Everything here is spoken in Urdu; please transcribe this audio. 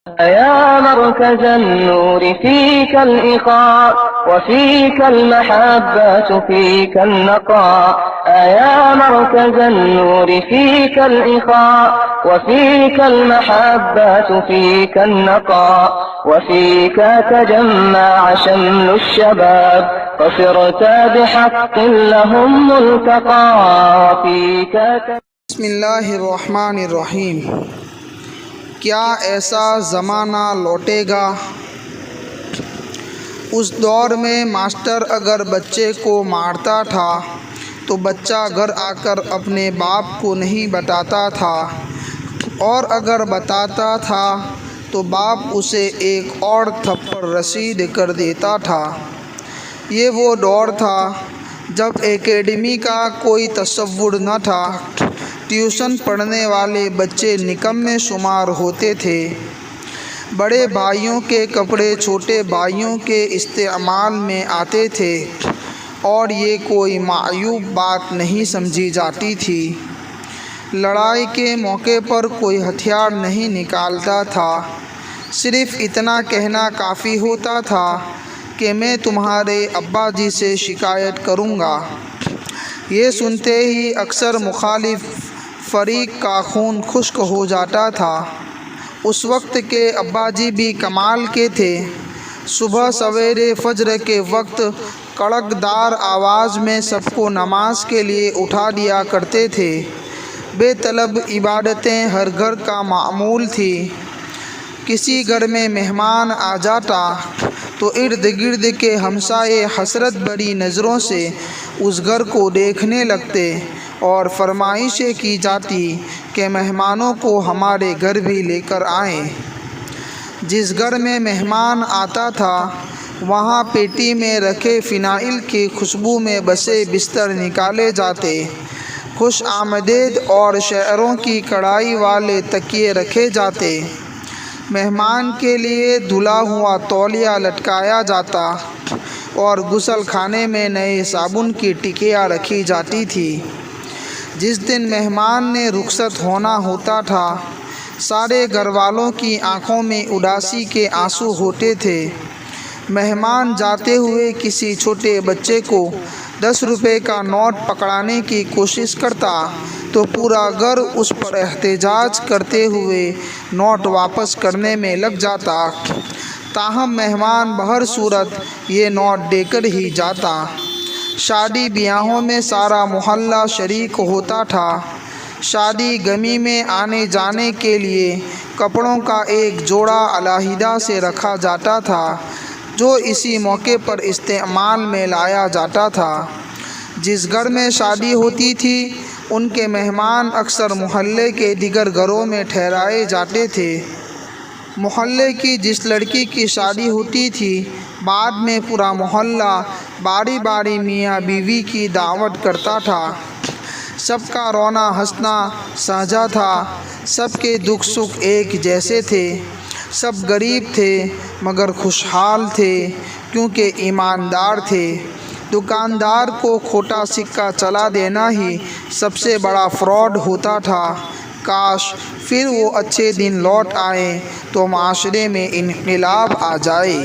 يا مركز النور فيك الإخاء وفيك المحبة فيك النقاء. يا مركز النور فيك الإخاء وفيك المحبة فيك النقاء. وفيك تجمع شمل الشباب فصرت بحق لهم ملتقى. وفيك بسم اللہ الرحمن الرحیم۔ کیا ایسا زمانہ لوٹے گا؟ اس دور میں ماسٹر اگر بچے کو مارتا تھا تو بچہ گھر آ کر اپنے باپ کو نہیں بتاتا تھا، اور اگر بتاتا تھا تو باپ اسے ایک اور تھپڑ رسید کر دیتا تھا۔ یہ وہ دور تھا جب اکیڈمی کا کوئی تصور نہ تھا۔ ٹیوشن پڑھنے والے بچے نکمے شمار ہوتے تھے۔ بڑے بھائیوں کے کپڑے چھوٹے بھائیوں کے استعمال میں آتے تھے، اور یہ کوئی معیوب بات نہیں سمجھی جاتی تھی۔ لڑائی کے موقع پر کوئی ہتھیار نہیں نکالتا تھا، صرف اتنا کہنا کافی ہوتا تھا کہ میں تمہارے ابا جی سے شکایت کروں گا۔ یہ سنتے ہی اکثر مخالف فریق کا خون خشک ہو جاتا تھا۔ اس وقت کے ابا جی بھی کمال کے تھے۔ صبح سویرے فجر کے وقت کڑکدار آواز میں سب کو نماز کے لیے اٹھا دیا کرتے تھے۔ بے طلب عبادتیں ہر گھر کا معمول تھی۔ کسی گھر میں مہمان آ جاتا تو ارد گرد کے ہمسائے حسرت بھری نظروں سے اس گھر کو دیکھنے لگتے، اور فرمائشیں کی جاتی کہ مہمانوں کو ہمارے گھر بھی لے کر آئیں۔ جس گھر میں مہمان آتا تھا وہاں پیٹی میں رکھے فنائل کی خوشبو میں بسے بستر نکالے جاتے، خوش آمدید اور شعروں کی کڑھائی والے تکیے رکھے جاتے، مہمان کے لیے دھلا ہوا تولیہ لٹکایا جاتا، اور غسل خانے میں نئے صابن کی ٹکیاں رکھی جاتی تھی۔ جس دن مہمان نے رخصت ہونا ہوتا تھا سارے گھر والوں کی آنکھوں میں اداسی کے آنسو ہوتے تھے۔ مہمان جاتے ہوئے کسی چھوٹے بچے کو 10 روپے کا نوٹ پکڑانے کی کوشش کرتا تو پورا گھر اس پر احتجاج کرتے ہوئے نوٹ واپس کرنے میں لگ جاتا، تاہم مہمان بہر صورت یہ نوٹ دے کر ہی جاتا۔ شادی بیاہوں میں سارا محلہ شریک ہوتا تھا۔ شادی غمی میں آنے جانے کے لیے کپڑوں کا ایک جوڑا علیحدہ سے رکھا جاتا تھا جو اسی موقع پر استعمال میں لایا جاتا تھا۔ جس گھر میں شادی ہوتی تھی ان کے مہمان اکثر محلے کے دیگر گھروں میں ٹھہرائے جاتے تھے۔ محلے کی جس لڑکی کی شادی ہوتی تھی بعد میں پورا محلہ باری باری میاں بیوی کی دعوت کرتا تھا۔ سب کا رونا ہنسنا ساجھا تھا، سب کے دکھ سکھ ایک جیسے تھے۔ سب غریب تھے مگر خوشحال تھے کیونکہ ایماندار تھے۔ دکاندار کو کھوٹا سکہ چلا دینا ہی سب سے بڑا فراڈ ہوتا تھا۔ کاش پھر وہ اچھے دن لوٹ آئیں تو معاشرے میں انقلاب آ جائے۔